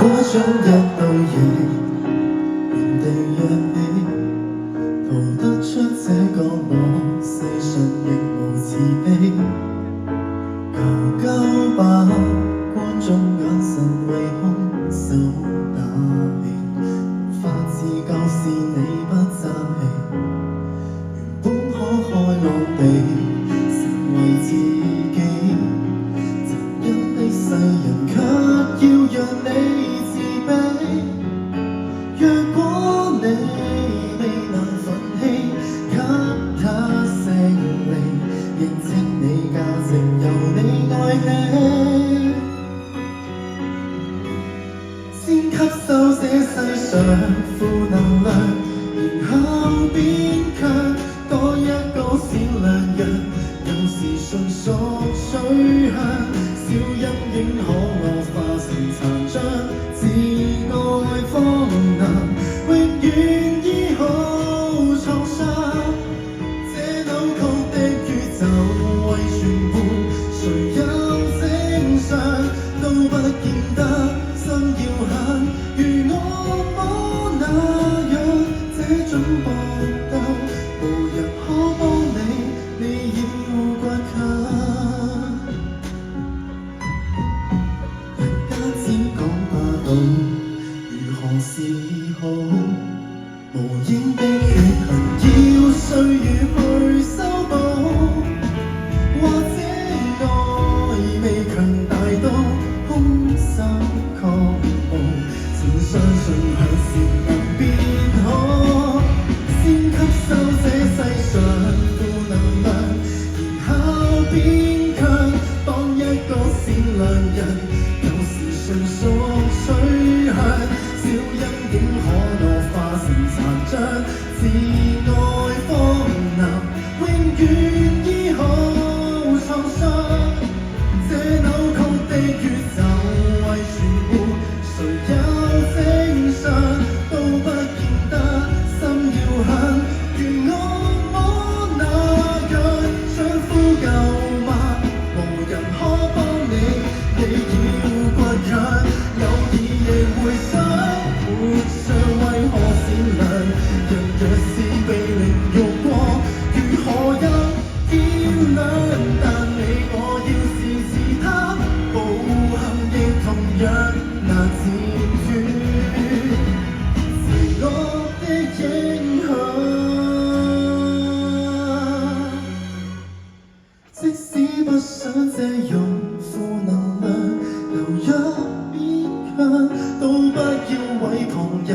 嗰種一對翼，原地若你，逃得出這角落，世上亦無慈悲。求救吧，觀眾眼神為兇手打氣，無法自救是你不爭氣，原本可開朗地成為自己，殘忍的世人卻要讓你自卑。若果你未能奮氣，給他勝利，認清你價值由你愛起，先吸收這世上負能量，然後變強，多一個善良人，有時純屬取向，小陰影可惡化成殘障，自愛方能永遠醫好創傷。這扭曲的宇宙為全部，誰有正常都不見得心要狠，如惡魔那樣這種搏鬥，無人可幫你，你要倔強。人家只講霸道，如何是好？無影的缺痕要歲月去修補，或者愛未強大到空心確保，請相信向善能變好，先吸收這世上負能量，然後變強，當一個善良人，有時純屬取向，小陰影可惡化成殘障，自愛方能永遠醫好創傷。這扭曲的宇宙為全部，誰有正常都不見得心要狠，如惡魔那樣想呼救嗎？無人可幫你，你要倔強，有意亦會想活着為何善良？人若是被凌辱過，如何有天良？但你我要是自他，暴行亦同樣難漸斷邪惡的影響。即使不想這樣負能量流入變強，都不要為旁人